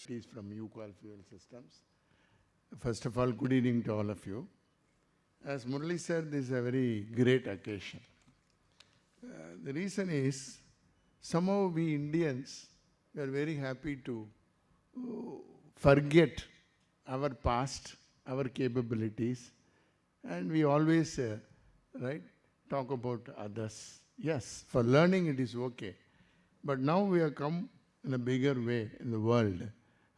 Is from NIQR Fuel Systems. First of all, good evening to all of you. As Murali said, this is a very great occasion. The reason is, somehow we Indians are very happy to forget our past, our capabilities, and we always talk about others. Yes, for learning it is okay, but now we have come in a bigger way in the world.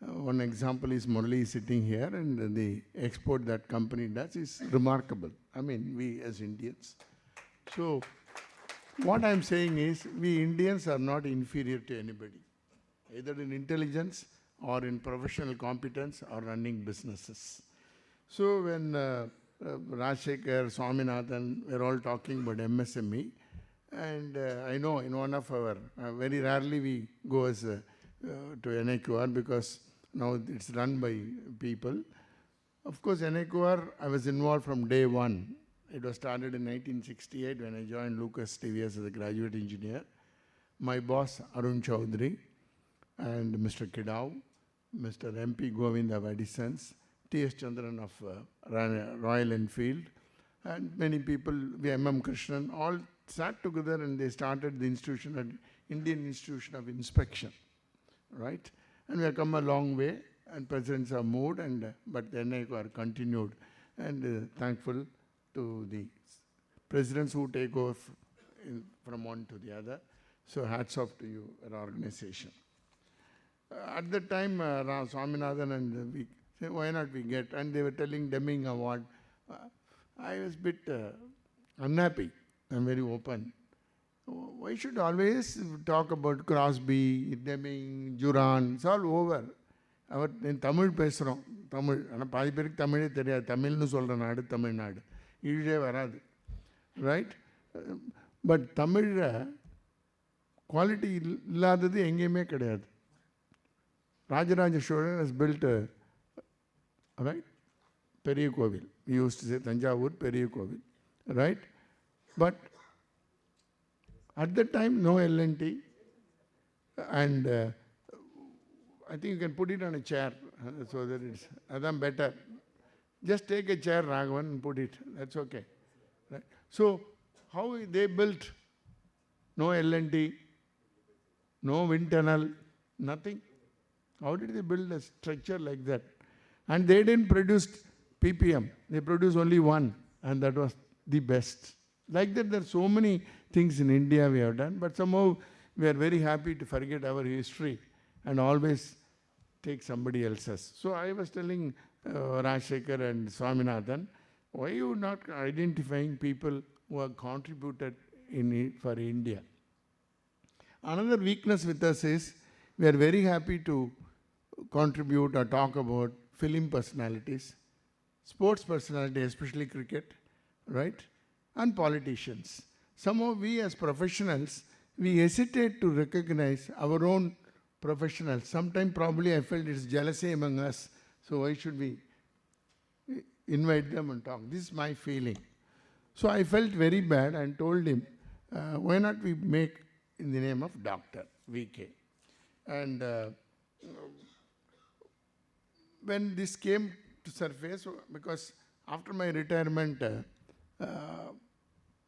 One example is Murali sitting here, and the export that company does is remarkable. I mean, we as Indians. So, what I'm saying is, we Indians are not inferior to anybody, either in intelligence or in professional competence or running businesses. So, when Rajshekhar, Swaminathan were all talking about MSME, and I know in one of our, very rarely we go as to NIQR because now it's run by people. Of course, NIQR, I was involved from day one. It was started in 1968 when I joined Lucas TVS as a graduate engineer. My boss, Arun Chaudhary, and Mr. Kidau, Mr. MP Govind of Edison's, T.S. Chandran of Royal Enfield, and many people, M.M. Krishnan, all sat together and they started the institution, Indian Institution of Inspection, right? And we have come a long way, and presidents have moved, but the NIQR continued, and thankful to the presidents who take over from one to the other. So hats off to you, our organization. At the time, Swaminathan and we said, why not we get, and they were telling Deming Award. I was a bit unhappy. I'm very open. Why should always talk about Crosby, Deming, Juran? It's all over. In Tamil பேசுறோம் தமிழ் ஆனால் பாதி பேருக்கு தமிழே தெரியாது தமிழ்னு சொல்கிற நாடு தமிழ்நாடு ஈழே வராது ரைட் பட் தமிழில் குவாலிட்டி இல்லாதது எங்கேயுமே கிடையாது Rajaraja Cholan has built right பெரிய கோவில் we used to say Thanjavur பெரிய கோவில் right but at that time no L&T and I think you can put it on a chair so that it's better. Just take a chair, Raghavan, and put it. That's okay. Right? So, how they built? No L&T, no wind tunnel, nothing. How did they build a structure like that? And they didn't produce ppm. They produced only one, and that was the best. Like that, there are so many things in India we have done, but somehow we are very happy to forget our history and always take somebody else's. So I was telling Rajshekhar and Swaminathan, why are you not identifying people who have contributed for India? Another weakness with us is we are very happy to contribute or talk about film personalities, sports personalities, especially cricket, right? And politicians. Somehow we as professionals, we hesitate to recognize our own professionals. Sometimes probably I felt it's jealousy among us. So why should we invite them and talk? This is my feeling. So I felt very bad and told him, why not we make in the name of Dr. VK. And when this came to surface, because after my retirement,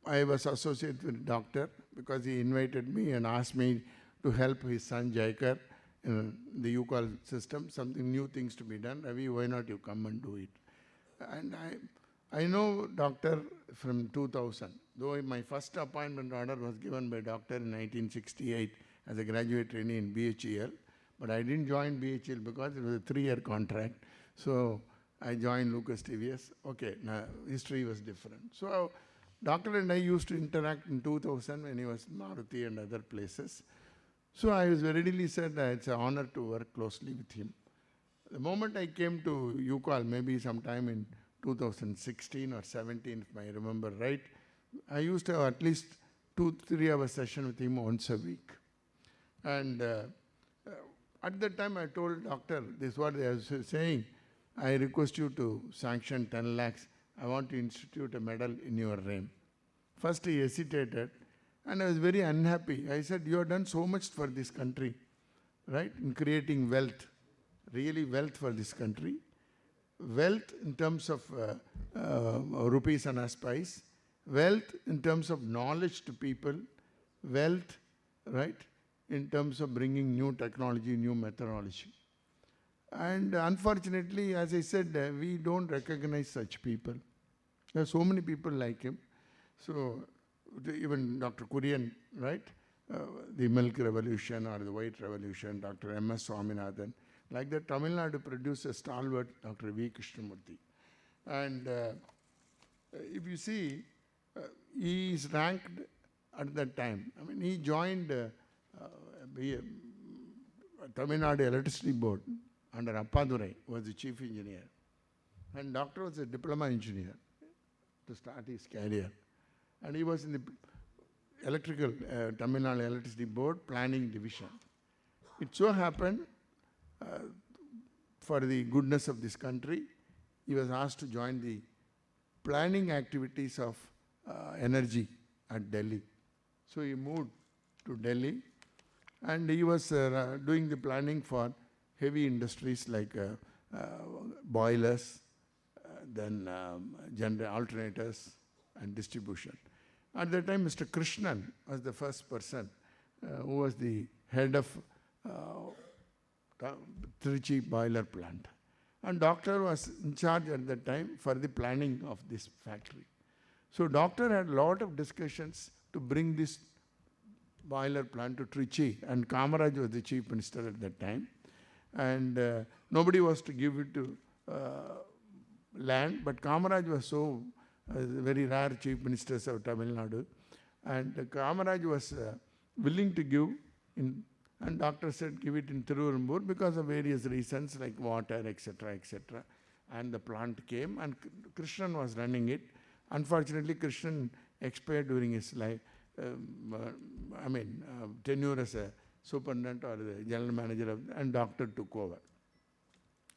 I was associated with Doctor because he invited me and asked me to help his son Jaikar in the UCAL system, something new things to be done. Ravi, why not you come and do it? And I know Doctor from 2000, though my first appointment order was given by Doctor in 1968 as a graduate trainee in BHEL, but I didn't join BHEL because it was a 3-year contract. So I joined Lucas TVS. Okay, now history was different. So Doctor and I used to interact in 2000 when he was in Maruti and other places. So I was readily said that it's an honor to work closely with him. The moment I came to UCAL, maybe sometime in 2016 or 17, if I remember right, I used to have at least 2-3 hour session with him once a week. And at that time I told Doctor, this is what I was saying, I request you to sanction 10 lakhs. I want to institute a medal in your name. First he hesitated, and I was very unhappy. I said, you have done so much for this country, right, in creating wealth, really wealth for this country. Wealth in terms of rupees and spice, wealth in terms of knowledge to people, wealth, right, in terms of bringing new technology, new methodology. And unfortunately, as I said, we don't recognize such people. There are so many people like him. So even Dr. Kurian, right, the milk revolution or the white revolution, Dr. M.S. Swaminathan, like that, Tamil Nadu produced a stalwart, Dr. V. Krishnamurthy. And if you see, he is ranked at that time. I mean, he joined Tamil Nadu Electricity Board under Appadurai, who was the chief engineer. And doctor was a diploma engineer to start his career. And he was in the electrical, Tamil Nadu Electricity Board planning division. It so happened, for the goodness of this country, he was asked to join the planning activities of energy at Delhi. So he moved to Delhi, and he was doing the planning for heavy industries like boilers, then alternators and distribution. At that time, Mr. Krishnan was the first person who was the head of Trichy boiler plant. And doctor was in charge at that time for the planning of this factory. So doctor had a lot of discussions to bring this boiler plant to Trichy, and Kamaraj was the chief minister at that time. And nobody was to give it to land, but Kamaraj was so very rare chief ministers of Tamil Nadu, and Kamaraj was willing to give in. And doctor said, give it in Tiruvallur because of various reasons like water, etc., etc. And the plant came, and Krishnan was running it. Unfortunately, Krishnan expired during his life, tenure as a superintendent or the general manager and doctor took over.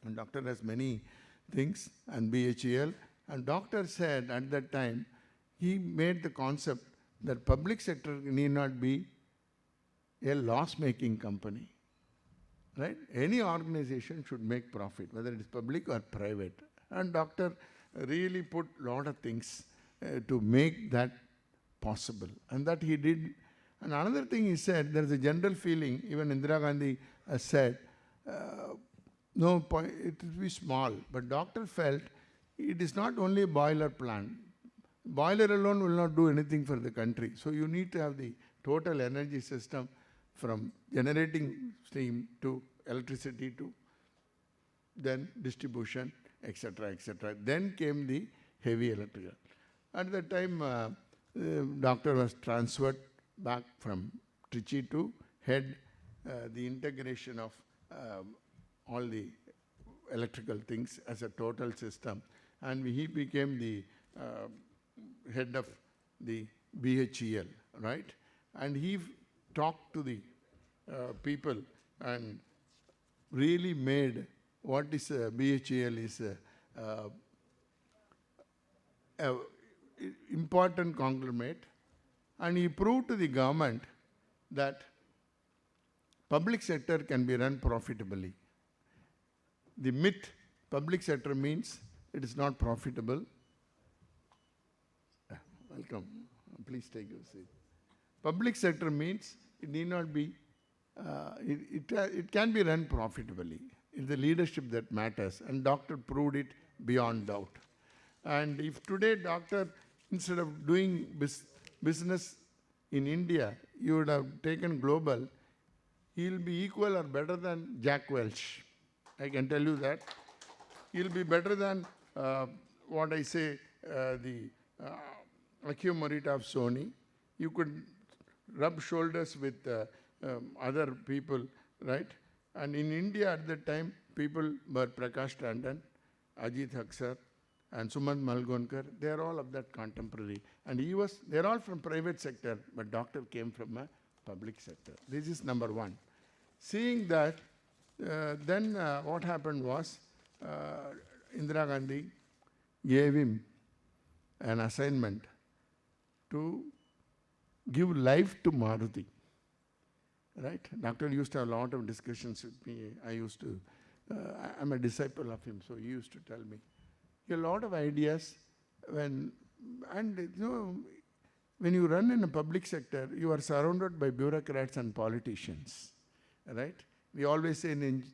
And doctor has many things, and BHEL. And doctor said at that time, he made the concept that public sector need not be a loss-making company, right? Any organization should make profit, whether it is public or private. And doctor really put a lot of things to make that possible, and that he did. And another thing he said, there is a general feeling, even Indira Gandhi has said, no point, it will be small, but doctor felt it is not only a boiler plant. Boiler alone will not do anything for the country. So you need to have the total energy system from generating steam to electricity to then distribution, etc., etc. Then came the heavy electrical. At that time, doctor was transferred back from Trichy to head the integration of all the electrical things as a total system. And he became the head of the BHEL, right? And he talked to the people and really made what is BHEL is a important conglomerate, and he proved to the government that public sector can be run profitably. The myth, public sector means it is not profitable. Welcome. Please take your seat. Public sector means it need not be, it can be run profitably. It's the leadership that matters, and doctor proved it beyond doubt. And if today doctor, instead of doing business in India, you would have taken global, he'll be equal or better than Jack Welch. I can tell you that. He'll be better than what I say, the Akio Morita of Sony. You could rub shoulders with other people, right? And in India at that time, people were Prakash Tandon, Ajit Haksar, and Sumant Malgonkar. They are all of that contemporary. And they're all from private sector, but doctor came from a public sector. This is number one. Seeing that, then what happened was, Indira Gandhi gave him an assignment to give life to Maruti. Right? Doctor used to have a lot of discussions with me. I used to I'm a disciple of him, so he used to tell me. A lot of ideas when you run in a public sector, you are surrounded by bureaucrats and politicians, right? We always say when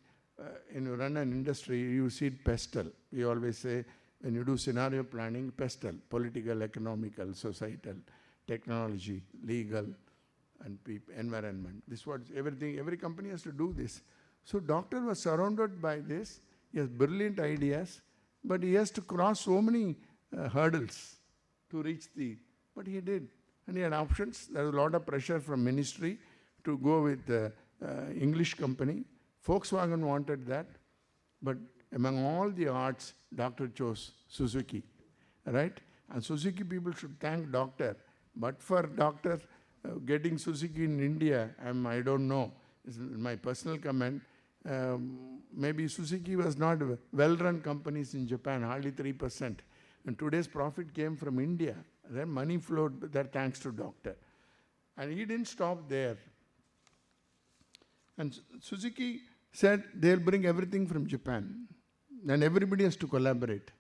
you run an industry, you see pestle. We always say when you do scenario planning, pestle, political, economical, societal, technology, legal, and environment. This was everything. Every company has to do this. So doctor was surrounded by this. He has brilliant ideas, but he has to cross so many hurdles to reach but he did. And he had options. There was a lot of pressure from ministry to go with the English company. Volkswagen wanted that. But among all the arts, doctor chose Suzuki, right? And Suzuki people should thank doctor. But for doctor getting Suzuki in India, I don't know. This is my personal comment. Maybe Suzuki was not well-run companies in Japan, hardly 3%. And today's profit came from India. Then money flowed there thanks to doctor. And he didn't stop there. And Suzuki said they'll bring everything from Japan. Then everybody has to collaborate.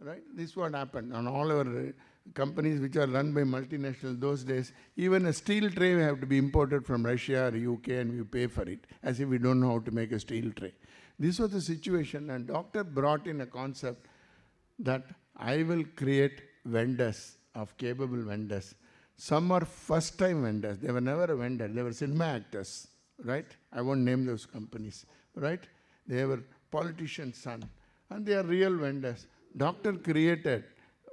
Right? This is what happened. On all our companies which are run by multinational those days, even a steel tray have to be imported from Russia or UK and you pay for it, as if we don't know how to make a steel tray. This was the situation, and doctor brought in a concept that I will create vendors of capable vendors. Some are first-time vendors. They were never a vendor. They were cinema actors, right? I won't name those companies, right? They were politicians' son, and they are real vendors. Doctor created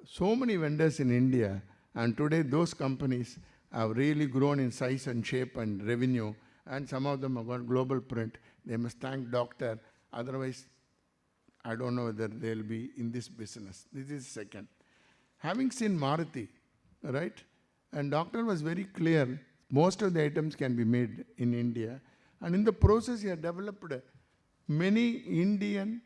so many vendors in India, and today those companies have really grown in size and shape and revenue, and some of them have got global print. They must thank doctor. Otherwise, I don't know whether they'll be in this business. This is second. Having seen Maruti, right? And doctor was very clear, most of the items can be made in India. And in the process, he had developed many Indian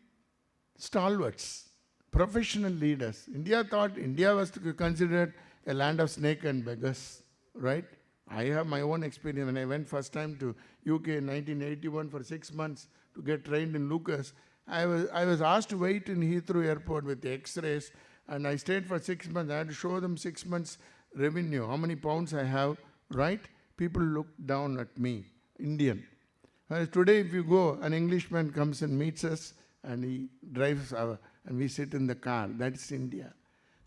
stalwarts, professional leaders. India thought India was considered a land of snake and beggars, right? I have my own experience. When I went first time to UK in 1981 for 6 months to get trained in Lucas, I was asked to wait in Heathrow airport with the x-rays, and I stayed for 6 months. I had to show them 6 months revenue, how many pounds I have, right? People looked down at me, Indian. Today, if you go, an Englishman comes and meets us, and he drives and we sit in the car. That's India.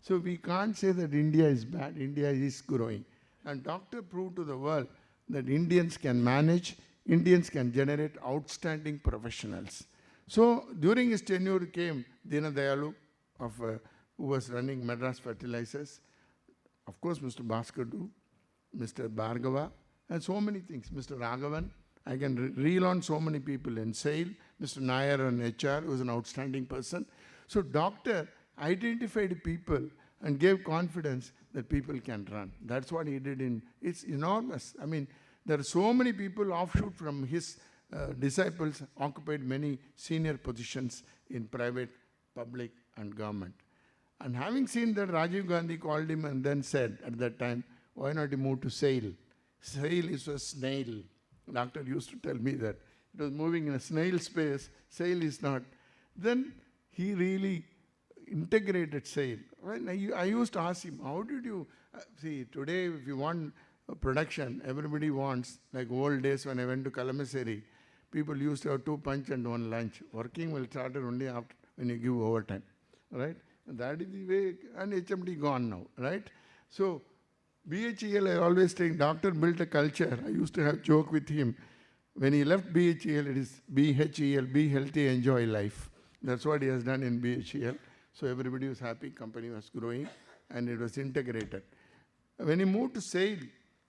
So we can't say that India is bad. India is growing. And doctor proved to the world that Indians can manage, Indians can generate outstanding professionals. So during his tenure came Dina Dayalu, who was running Madras Fertilizers, of course Mr. Bhaskar, Mr. Bhargava, and so many things. Mr. Raghavan, I can reel on so many people in sale. Mr. Nair on HR, who was an outstanding person. So doctor identified people and gave confidence that people can run. That's what he did it's enormous. I mean, there are so many people offshoot from his disciples occupied many senior positions in private, public, and government. And having seen that, Rajiv Gandhi called him and then said at that time, why not you move to SAIL? SAIL is a snail. Doctor used to tell me that. It was moving in a snail space. SAIL is not. Then he really integrated SAIL. I used to ask him, how did you... see, today if you want production, everybody wants, like old days when I went to Kalamassery, people used to have 2 punch and 1 lunch. Working will start only after when you give overtime, right? And that is the way, and HMD gone now, right? So, BHEL, I always think, doctor built a culture. I used to have joke with him. When he left BHEL, it is BHEL, be healthy, enjoy life. That's what he has done in BHEL. So everybody was happy, company was growing, and it was integrated. When he moved to SAIL,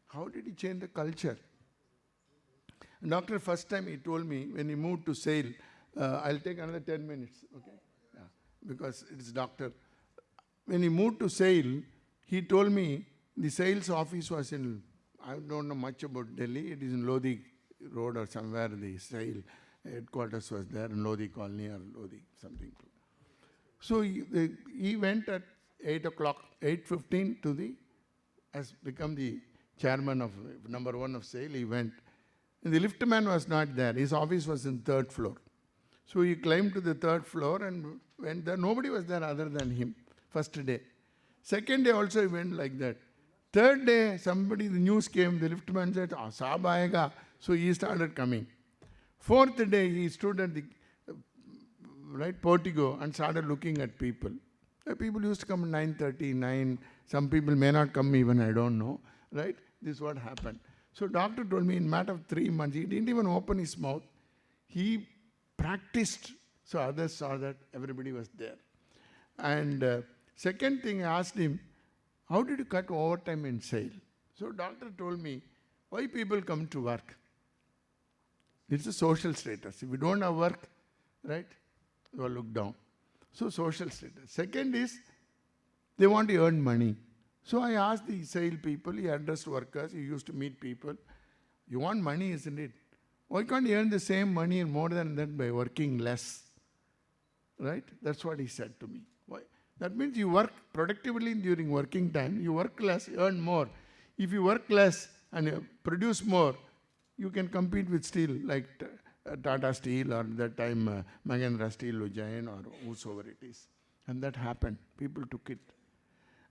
how did he change the culture? And doctor, first time he told me, when he moved to SAIL, I'll take another 10 minutes, okay? Yeah, because it's doctor. When he moved to SAIL, he told me the sales office was in, I don't know much about Delhi, it is in Lodi Road or somewhere, the SAIL headquarters was there in Lodi Colony or Lodi, something. So he went at 8 o'clock, 8:15 to has become the chairman of number 1 of SAIL. He went. And the liftman was not there. His office was in 3rd floor. So he climbed to the third floor and went there. Nobody was there other than him, first day. Second day also he went like that. Third day, the news came, the liftman said, Saab aayega. So he started coming. Fourth day, he stood at the portico and started looking at people. People used to come at 9:30, 9. Some people may not come even, I don't know. Right? This is what happened. So doctor told me in a matter of 3 months, he didn't even open his mouth. He practiced. So others saw that everybody was there. And second thing, I asked him, how did you cut overtime in sale? So doctor told me, why people come to work? It's a social status. If you don't have work, right, you are looked down. So social status. Second is, they want to earn money. So I asked the sale people, he addressed workers, he used to meet people. You want money, isn't it? Why can't you earn the same money and more than that by working less? Right? That's what he said to me. Why? That means you work productively during working time, you work less, earn more. If you work less and produce more, you can compete with steel like Tata Steel or that time Mahendra Steel, Ujjain or whosoever it is. And that happened. People took it.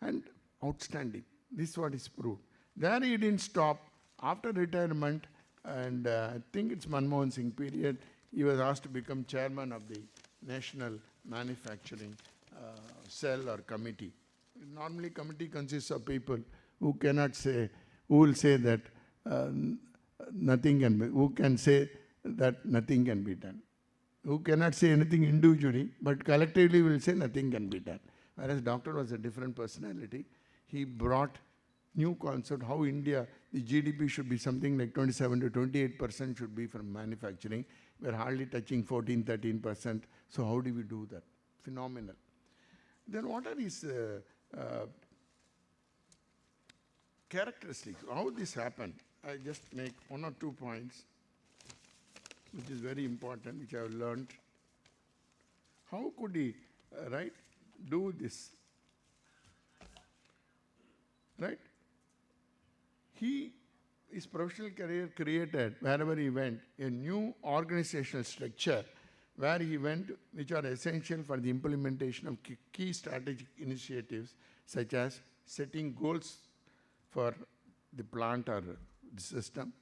And outstanding. This is what is proved. There he didn't stop. After retirement, and I think it's Manmohan Singh period, he was asked to become chairman of the National Manufacturing Cell or Committee. Normally committee consists of people who cannot say, who will say that nothing can be, who can say that nothing can be done. Who cannot say anything individually, but collectively will say nothing can be done. Whereas doctor was a different personality. He brought new concept how India, the GDP should be something like 27 to 28% should be from manufacturing. We're hardly touching 14, 13%. So how do we do that? Phenomenal. Then what are his characteristics? How this happened? I just make 1 or 2 points, which is very important, which I have learned. How could he, do this? Right? His professional career created, wherever he went, a new organizational structure where he went, which are essential for the implementation of key strategic initiatives, such as setting goals for the plant or the system,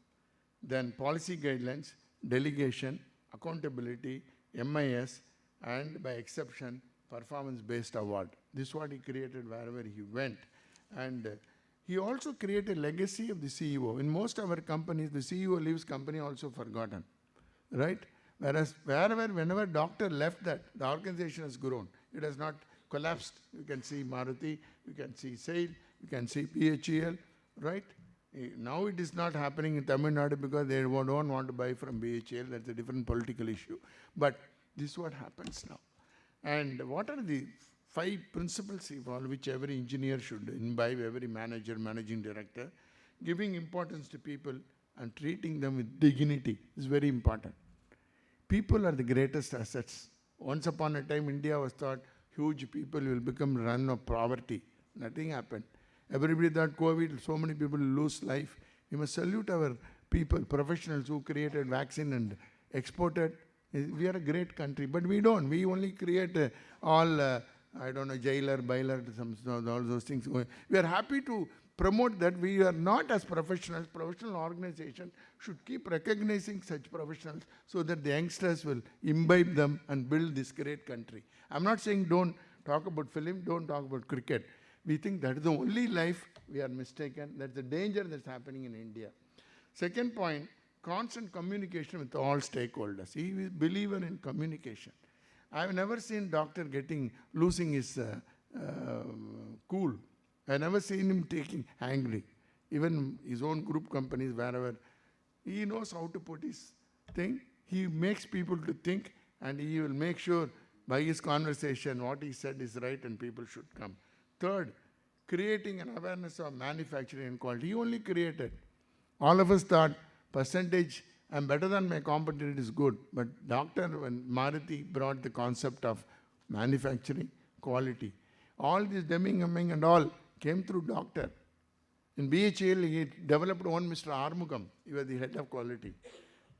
then policy guidelines, delegation, accountability, MIS, and by exception, performance-based award. This is what he created wherever he went. And he also created a legacy of the CEO. In most of our companies, the CEO leaves company also forgotten, right? Whereas whenever doctor left that, the organization has grown. It has not collapsed. You can see Maruti, you can see SAIL, you can see BHEL, right? Now it is not happening in Tamil Nadu because they don't want to buy from BHEL. That's a different political issue. But this is what happens now. And what are the 5 principles which every engineer should imbibe, every manager, managing director? Giving importance to people and treating them with dignity is very important. People are the greatest assets. Once upon a time, India was thought huge people will become run of poverty. Nothing happened. Everybody thought COVID, so many people lose life. We must salute our people, professionals who created vaccine and exported. We are a great country, but we don't. We only create jailer, bailer, all those things. We are happy to promote that. We are not as professionals. Professional organization should keep recognizing such professionals so that the youngsters will imbibe them and build this great country. I'm not saying don't talk about film, don't talk about cricket. We think that is the only life. We are mistaken. That's the danger that's happening in India. Second point, constant communication with all stakeholders. He is a believer in communication. I have never seen doctor losing his cool. I have never seen him angry. Even his own group companies, wherever, he knows how to put his thing. He makes people to think, and he will make sure by his conversation what he said is right and people should come. Third, creating an awareness of manufacturing and quality. He only created. All of us thought percentage, I'm better than my competitor is good. But when Maruti brought the concept of manufacturing, quality, all this Deming and all came through doctor. In BHEL, he developed one Mr. Armugam. He was the head of quality.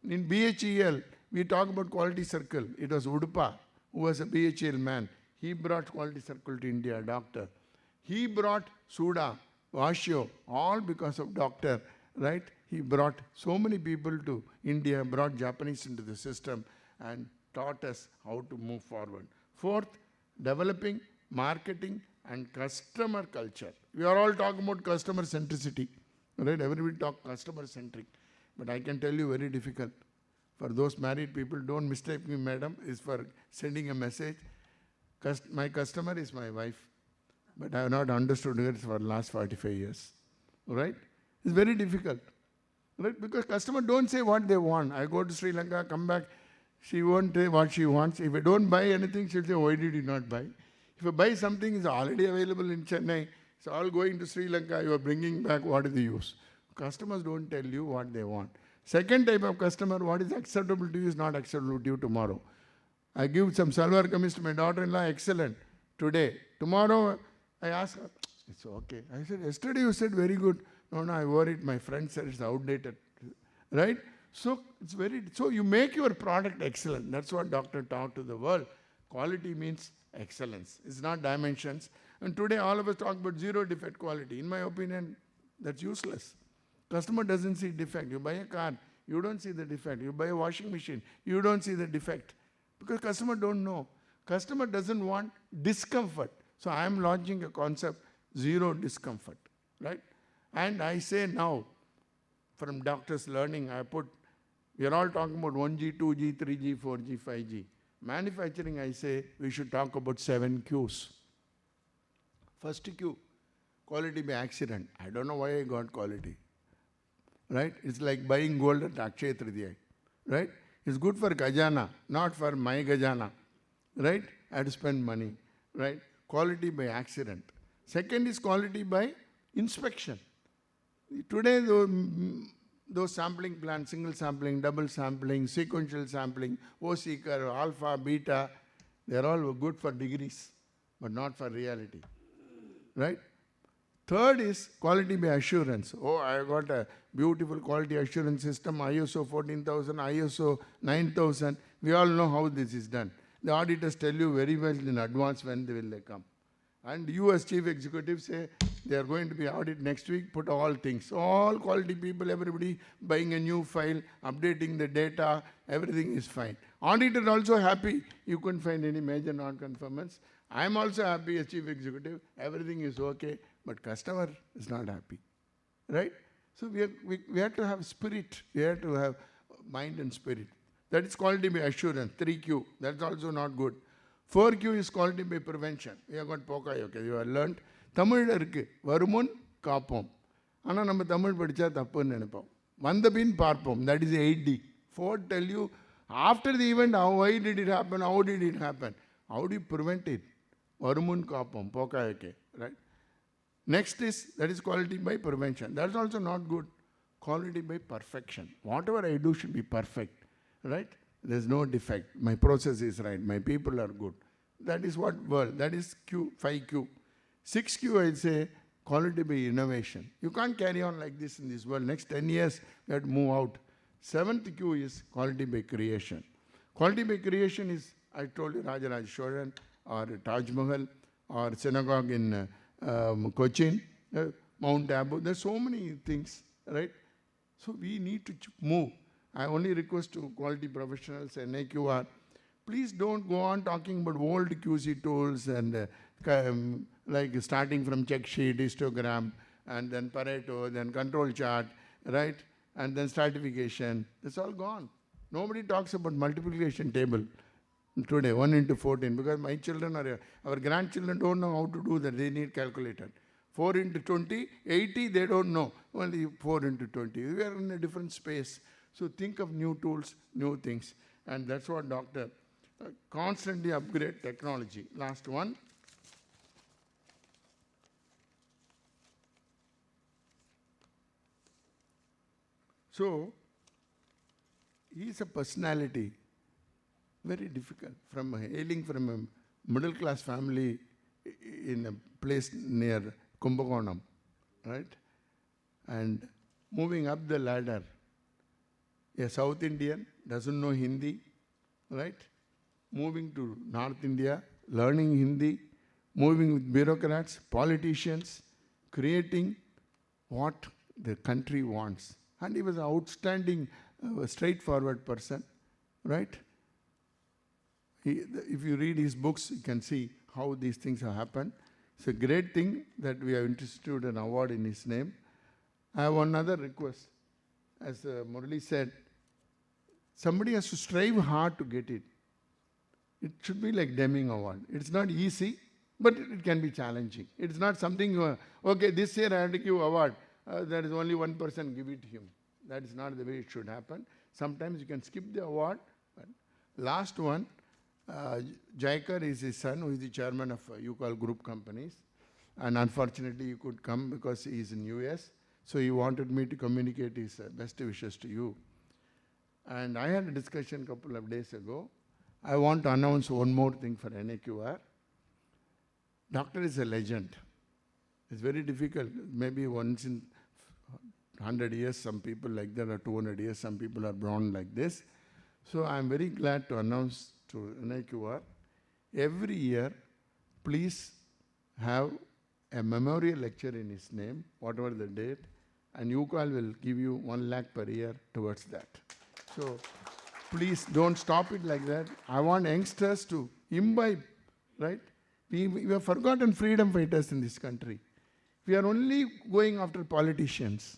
In BHEL, We talk about quality circle. It was Udupa, who was a BHL man. He brought quality circle to India, doctor. He brought Suda, Vashio, all because of doctor, right? He brought so many people to India, brought Japanese into the system and taught us how to move forward. Fourth, developing marketing and customer culture. We are all talking about customer centricity, right? Everybody talk customer centric, but I can tell you very difficult. For those married people, don't mistake me, madam, is for sending a message. My customer is my wife, but I have not understood her for the last 45 years, right? It's very difficult, right? Because customer don't say what they want. I go to Sri Lanka, come back, she won't say what she wants. If I don't buy anything, she'll say, why did you not buy? If I buy something, it's already available in Chennai, it's all going to Sri Lanka, you are bringing back, what is the use? Customers don't tell you what they want. Second type of customer, what is acceptable to you is not acceptable to you tomorrow. I give some salwar kameez to my daughter-in-law, excellent, today. Tomorrow, I ask her, it's okay. I said, yesterday you said very good. No, I wore it, my friend said it's outdated, right? So you make your product excellent. That's what doctor taught to the world. Quality means excellence. It's not dimensions. And today all of us talk about zero defect quality. In my opinion, that's useless. Customer doesn't see defect. You buy a car, you don't see the defect. You buy a washing machine, you don't see the defect. Because customer don't know. Customer doesn't want discomfort. So I am launching a concept, zero discomfort, right? And I say now, from doctors learning, we are all talking about 1G, 2G, 3G, 4G, 5G. Manufacturing, I say, we should talk about 7 Qs. First Q, quality by accident. I don't know why I got quality. Right? It's like buying gold at Akshaya Tritiya. Right? It's good for Gajana, not for my Gajana. Right? I had to spend money. Right? Quality by accident. Second is quality by inspection. Today, those sampling plans, single sampling, double sampling, sequential sampling, O-seeker, alpha, beta, they're all good for degrees, but not for reality. Right? Third is quality by assurance. Oh, I got a beautiful quality assurance system, ISO 14,000, ISO 9,000. We all know how this is done. The auditors tell you very well in advance when they will come. And you as chief executive say, they are going to be audit next week, put all things. All quality people, everybody buying a new file, updating the data, everything is fine. Auditor also happy, you couldn't find any major non-conformance. I am also happy as chief executive, everything is okay, but customer is not happy, right? So we have to have spirit, we have to have mind and spirit. That is quality by assurance, 3Q, that's also not good. 4Q is quality by prevention. We have got Pokai, okay, you have learned. Tamil irukku, varumun kaapom. Ana நம்ம தமிழ் படிச்சா தப்புன்னு நினைப்போம். வந்த பின் பார்ப்போம், that is 8D. 4 tell you, after the event, why did it happen, how did it happen? How do you prevent it? Varumun kaapom, Pokai, okay, right? Next is, that is quality by prevention. That's also not good. Quality by perfection. Whatever I do should be perfect, right? There's no defect. My process is right. My people are good. That is what world. That is Q, 5Q. 6Q, I'd say, quality by innovation. You can't carry on like this in this world. Next 10 years, you have to move out. 7th Q is quality by creation. Quality by creation is, I told you, Rajaraj Cholan or Taj Mahal or synagogue in Cochin, Mount Abu. There's so many things, right? So we need to move. I only request to quality professionals and NIQR, please don't go on talking about old QC tools and like starting from check sheet, histogram, and then Pareto, then control chart, right? And then stratification. It's all gone. Nobody talks about multiplication table today, 1 into 14, because my children or our grandchildren don't know how to do that. They need calculator. 4 into 20, 80, they don't know. Only 4 into 20. We are in a different space. So think of new tools, new things. And that's what doctor constantly upgrade technology. Last one. So he is a personality, very difficult, hailing from a middle class family in a place near Kumbakonam, right? And moving up the ladder. A South Indian, doesn't know Hindi, right? Moving to North India, learning Hindi, moving with bureaucrats, politicians, creating what the country wants. And he was an outstanding, straightforward person, right? If you read his books, you can see how these things have happened. It's a great thing that we have instituted an award in his name. I have one other request. As Murali said, somebody has to strive hard to get it. It should be like Deming Award. It's not easy, but it can be challenging. It's not something, okay, this year I have to give award. There is only one person, give it to him. That is not the way it should happen. Sometimes you can skip the award. But last one, Jaikar is his son, who is the chairman of UCall Group Companies. And unfortunately, he could come because he is in US. So he wanted me to communicate his best wishes to you. And I had a discussion a couple of days ago. I want to announce one more thing for NIQR. Doctor is a legend. It's very difficult. Maybe once in 100 years, some people like that, or 200 years, some people are born like this. So I'm very glad to announce to NIQR, every year, please have a memorial lecture in his name, whatever the date, and UCall will give you 1 lakh per year towards that. So please don't stop it like that. I want youngsters to imbibe, right? We have forgotten freedom fighters in this country. We are only going after politicians.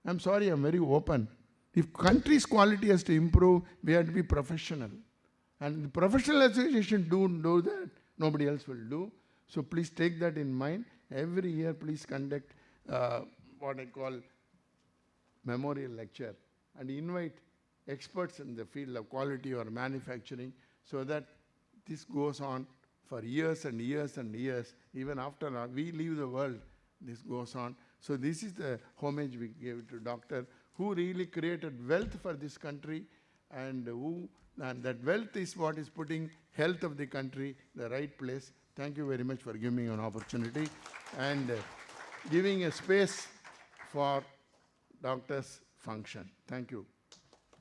I'm sorry, I'm very open. If country's quality has to improve, we have to be professional. And the professional association do that, nobody else will do. So please take that in mind. Every year, please conduct what I call memorial lecture and invite experts in the field of quality or manufacturing so that this goes on for years and years and years. Even after we leave the world, this goes on. So this is the homage we gave to Doctor, who really created wealth for this country, and that wealth is what is putting health of the country the right place. Thank you very much for giving me an opportunity and giving a space for Doctor's function. Thank you.